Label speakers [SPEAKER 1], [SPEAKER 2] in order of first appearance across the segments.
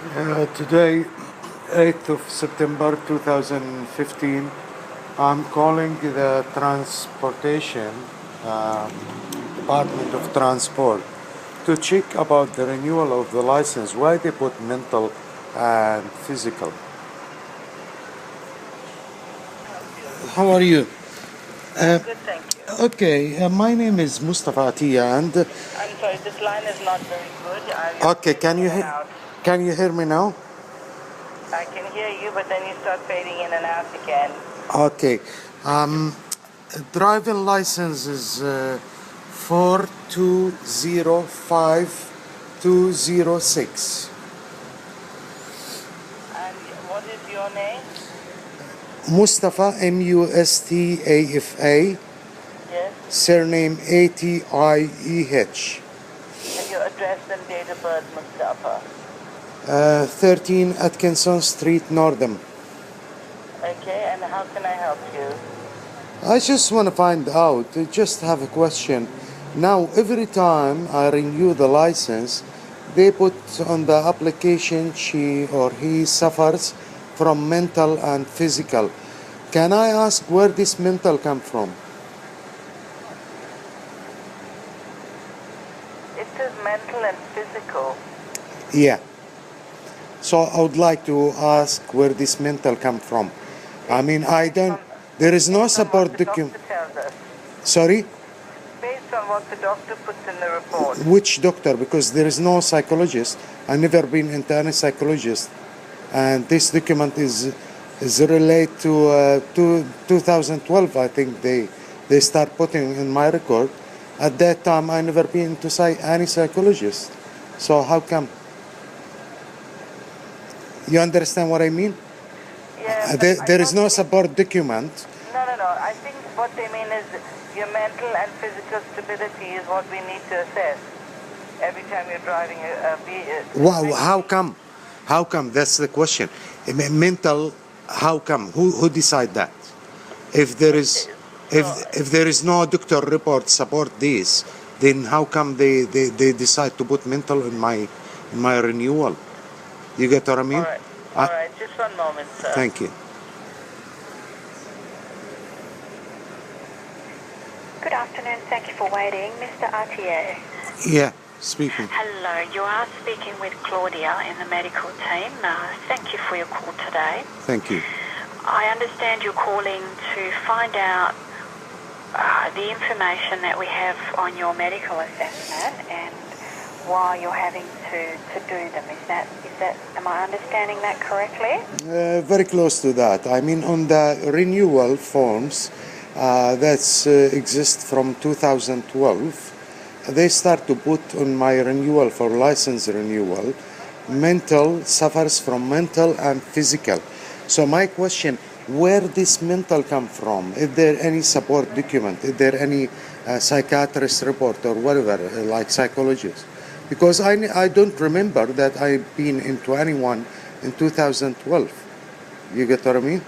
[SPEAKER 1] Today, 8th of September 2015, I'm calling the Transportation uh, Department of Transport to check about the renewal of the license. Why they put mental and physical? How are you?
[SPEAKER 2] I'm
[SPEAKER 1] Uh,
[SPEAKER 2] good, thank you.
[SPEAKER 1] okay, my name is Mustafa Atiya, and
[SPEAKER 2] I'm sorry, this line is not very good.
[SPEAKER 1] okay,
[SPEAKER 2] Fading in and out.
[SPEAKER 1] can you hear me now?
[SPEAKER 2] I can hear you, but then you start fading in and out again.
[SPEAKER 1] Okay. Um, Driving license is 4205206.
[SPEAKER 2] And what is your name?
[SPEAKER 1] Mustafa, Mustafa,
[SPEAKER 2] Yes.
[SPEAKER 1] surname Atieh.
[SPEAKER 2] And your address and date of birth, Mustafa.
[SPEAKER 1] 13 Atkinson Street, Northam.
[SPEAKER 2] Okay, and how can I help you?
[SPEAKER 1] I just want to find out, I just have a question. Now, every time I renew the license, they put on the application she or he suffers from mental and physical. Can I ask where this mental come from?
[SPEAKER 2] It says mental and physical.
[SPEAKER 1] Yeah. So I would like to ask where this mental come from. I mean, I don't, there is no
[SPEAKER 2] Based on what
[SPEAKER 1] support
[SPEAKER 2] the
[SPEAKER 1] document.
[SPEAKER 2] doctor tells us.
[SPEAKER 1] Sorry?
[SPEAKER 2] Based on what the doctor puts in the report.
[SPEAKER 1] Which doctor? Because there is no psychologist. I never been into any psychologist, and this document is related to 2012. I think they start putting in my record. At that time, I never been to any psychologist. So how come? You understand what I mean?
[SPEAKER 2] Yeah,
[SPEAKER 1] There is no support document.
[SPEAKER 2] No. I think what they mean is your mental and physical stability is what we need to assess every time you're driving a vehicle.
[SPEAKER 1] Wow, how come? How come? That's the question. Mental, how come? Who decide that? If there is, if there is no doctor report support this, then how come they decide to put mental in my renewal? You get what I mean?
[SPEAKER 2] All right. Just one moment, sir.
[SPEAKER 1] Thank you.
[SPEAKER 3] Good afternoon. Thank you for waiting. Mr. Atieh.
[SPEAKER 1] Yeah, speaking.
[SPEAKER 3] Hello. You are speaking with Claudia in the medical team. Thank you for your call today.
[SPEAKER 1] Thank you.
[SPEAKER 3] I understand you're calling to find out the information that we have on your medical assessment and why you're having to do them. Is that am I understanding that correctly?
[SPEAKER 1] Very close to that. I mean, on the renewal forms that's exist from 2012, they start to put on my renewal for license renewal, mental suffers from mental and physical. So my question, where this mental come from? Is there any support document? Is there any psychiatrist report or whatever, like psychologist? Because I don't remember that I've been into anyone in 2012. You get what I mean?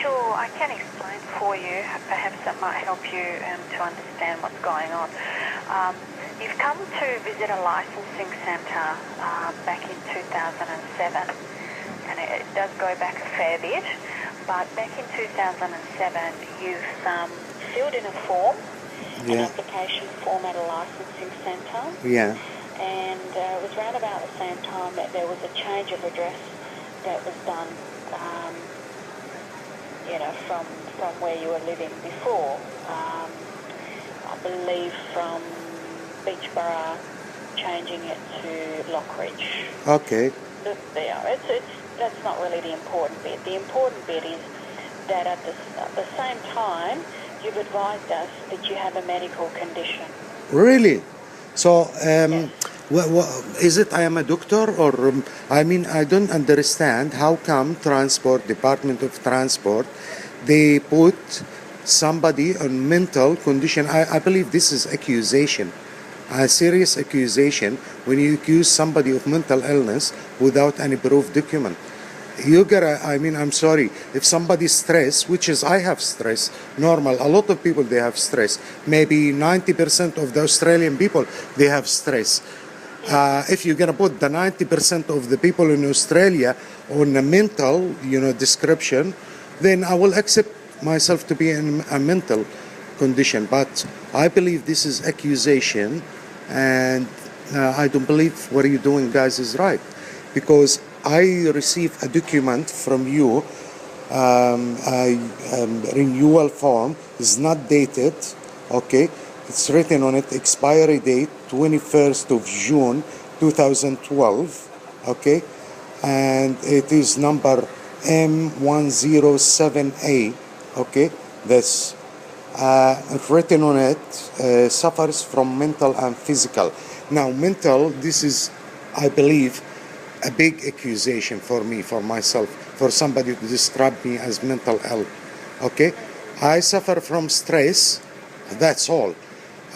[SPEAKER 3] Sure, I can explain for you. Perhaps that might help you to understand what's going on. You've come to visit a licensing centre back in 2007, and it does go back a fair bit. But back in 2007, you've filled in a form, an application form at a licensing centre.
[SPEAKER 1] Yeah.
[SPEAKER 3] And it was around about the same time that there was a change of address that was done, from where you were living before. I believe from Beachborough, changing it to Lockridge.
[SPEAKER 1] Okay.
[SPEAKER 3] That's not really the important bit. The important bit is that at the same time, you've advised us that you have a medical condition.
[SPEAKER 1] Really? So,
[SPEAKER 3] Yes.
[SPEAKER 1] is it I am a doctor or, I mean, I don't understand how come Department of Transport, they put somebody on mental condition. I believe this is accusation, a serious accusation when you accuse somebody of mental illness without any proof document. You gotta, I mean, I'm sorry, if somebody's stressed, which is I have stress, normal, a lot of people, they have stress. Maybe 90% of the Australian people, they have stress. If you're going to put the 90% of the people in Australia on a mental, description, then I will accept myself to be in a mental condition. But I believe this is accusation, and I don't believe what you're doing, guys, is right. Because I received a document from you, a renewal form, is not dated, okay? It's written on it, expiry date, 21st of June, 2012, okay? And it is number M107A, okay? That's written on it, suffers from mental and physical. Now, mental, this is, I believe, a big accusation for me, for myself, for somebody to describe me as mental ill, okay? I suffer from stress, that's all.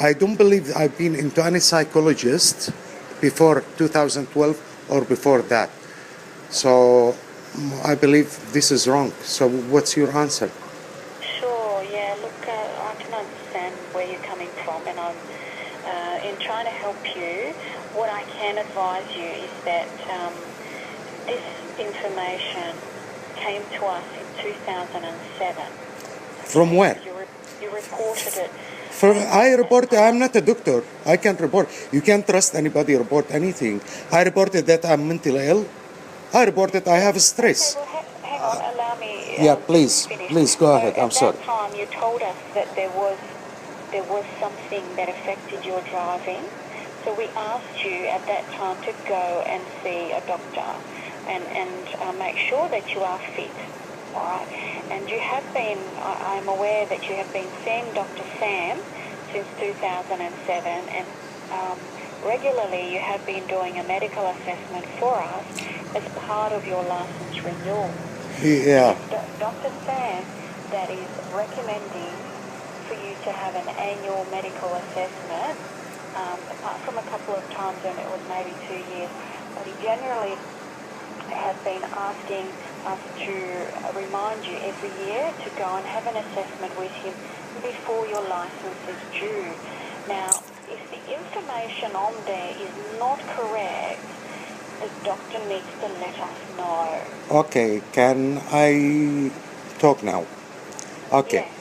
[SPEAKER 1] I don't believe I've been into any psychologist before 2012 or before that. So I believe this is wrong. So what's your answer?
[SPEAKER 3] Sure, yeah, look, I can understand where you're coming from, and I'm in trying to help you. What I can advise you is that this information came to us in 2007.
[SPEAKER 1] From where?
[SPEAKER 3] You reported it.
[SPEAKER 1] I'm not a doctor. I can't report. You can't trust anybody report anything. I reported that I'm mentally ill. I reported I have stress.
[SPEAKER 3] Okay, well, hang on, allow me
[SPEAKER 1] please go ahead. I'm sorry.
[SPEAKER 3] At that time, you told us that there was something that affected your driving. So we asked you at that time to go and see a doctor and make sure that you are fit. All right. And you have been, I'm aware that you have been seeing Dr. Sam since 2007, and regularly you have been doing a medical assessment for us as part of your license renewal.
[SPEAKER 1] Yeah.
[SPEAKER 3] Dr. Sam that is recommending for you to have an annual medical assessment, apart from a couple of times when it was maybe 2 years, but he generally has been asking us to remind you every year to go and have an assessment with him before your license is due. Now, if the information on there is not correct, the doctor needs to let us know.
[SPEAKER 1] Okay, can I talk now? Okay.
[SPEAKER 3] Yes.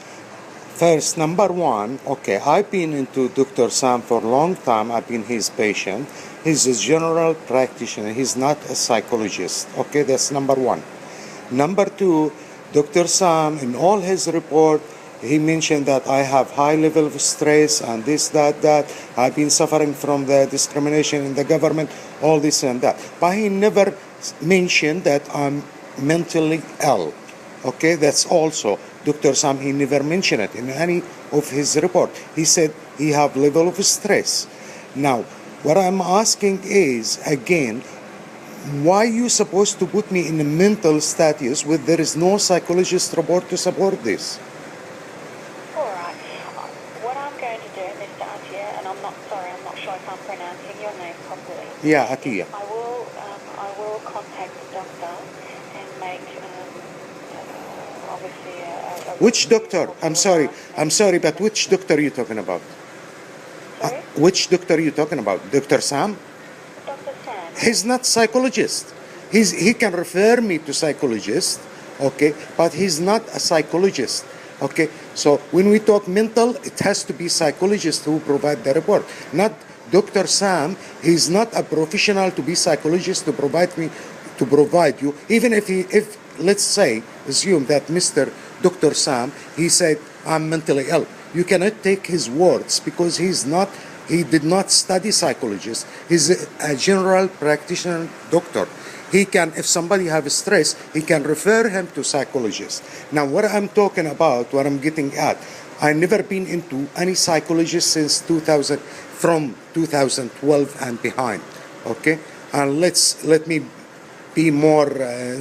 [SPEAKER 1] First, number one, okay, I've been into Dr. Sam for a long time. I've been his patient. He's a general practitioner. He's not a psychologist. Okay, that's number one. Number two, Dr. Sam, in all his report, he mentioned that I have high level of stress and this, that. I've been suffering from the discrimination in the government, all this and that. But he never mentioned that I'm mentally ill. Okay, that's also Dr. Sam, he never mentioned it in any of his report. He said he have level of stress. Now, what I'm asking is, again, why you supposed to put me in a mental status when there is no psychologist report to support this?
[SPEAKER 3] All right. What I'm going to do, Mr. Atia, and I'm not sure if I'm pronouncing your name properly.
[SPEAKER 1] Yeah, Atia.
[SPEAKER 3] I will contact the doctor and make obviously a
[SPEAKER 1] Which doctor? I'm sorry, but which doctor are you talking about?
[SPEAKER 3] Sorry?
[SPEAKER 1] Which doctor are you talking about? Dr. Sam?
[SPEAKER 3] Dr. Sam.
[SPEAKER 1] He's not psychologist. He can refer me to psychologist, okay, but he's not a psychologist, okay. So when we talk mental, it has to be psychologist who provide the report, not Dr. Sam. He's not a professional to be psychologist to provide you. Even if let's say, assume that Mr. Dr. Sam, he said, I'm mentally ill. You cannot take his words because he did not study psychologist. He's a general practitioner doctor. He can, if somebody have stress, he can refer him to psychologist. Now, what I'm talking about, what I'm getting at, I never been into any psychologist since 2012 and behind, okay? And let me be more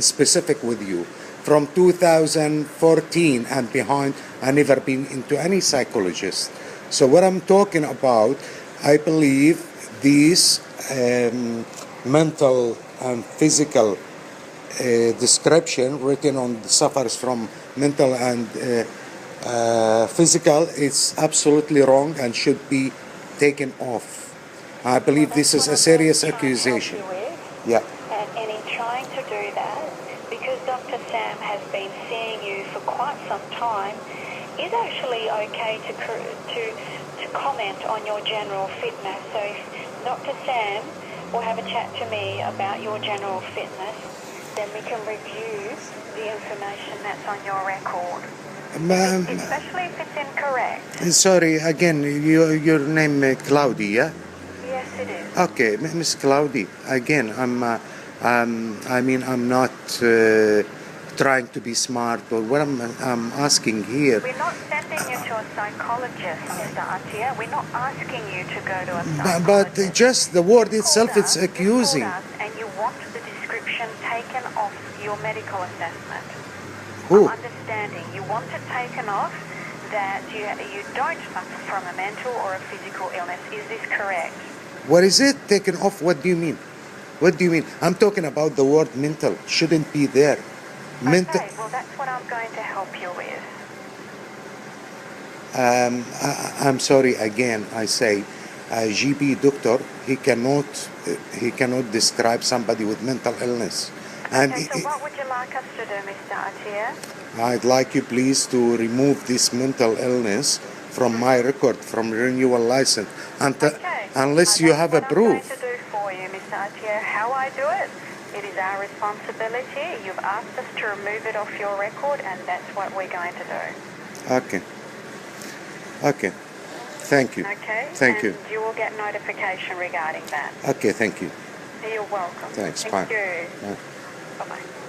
[SPEAKER 1] specific with you. From 2014 and behind, I never been into any psychologist. So what I'm talking about, I believe these mental and physical description written on suffers from mental and physical, it's absolutely wrong and should be taken off. I believe this is a serious
[SPEAKER 3] Trying to help
[SPEAKER 1] accusation.
[SPEAKER 3] you with.
[SPEAKER 1] Yeah.
[SPEAKER 3] And in trying to do that, because Dr. Sam has been seeing you for quite some time, is actually okay to comment on your general fitness. So if Dr. Sam will have a chat to me about your general fitness, then we can review the information that's on your record. Especially if it's incorrect.
[SPEAKER 1] Sorry, again, your name Claudia.
[SPEAKER 3] Yes, it is.
[SPEAKER 1] Okay, Miss Claudia. Again, I'm not trying to be smart, but what I'm asking here.
[SPEAKER 3] We're not sending you to a psychologist, Mr. Atia. We're not asking you to go to a psychologist.
[SPEAKER 1] But just the word itself, it's accusing.
[SPEAKER 3] You called us and you want the description taken off your medical assessment.
[SPEAKER 1] Who?
[SPEAKER 3] I'm understanding. You want it taken off that you don't suffer from a mental or a physical illness. Is this correct?
[SPEAKER 1] What is it? Taken off? What do you mean? What do you mean? I'm talking about the word mental. Shouldn't be there. Mental.
[SPEAKER 3] Okay, well that's what I'm going to help you with.
[SPEAKER 1] I'm sorry again. I say, a GP doctor, he cannot describe somebody with mental illness. And
[SPEAKER 3] Okay, so what would you like us to do, Mr. Atia?
[SPEAKER 1] I'd like you please to remove this mental illness from my record, from renewal license, unless you have a proof.
[SPEAKER 3] What I'm going to do for you, Mr. Atia, how I do it, it is our responsibility. You've asked us to remove it off your record, and that's what we're going to do.
[SPEAKER 1] Okay. Thank you.
[SPEAKER 3] Okay?
[SPEAKER 1] Thank you.
[SPEAKER 3] And you will get notification regarding that.
[SPEAKER 1] Okay, thank you.
[SPEAKER 3] You're welcome.
[SPEAKER 1] Thanks,
[SPEAKER 3] Thank
[SPEAKER 1] bye.
[SPEAKER 3] you.
[SPEAKER 1] Bye.
[SPEAKER 3] Bye-bye.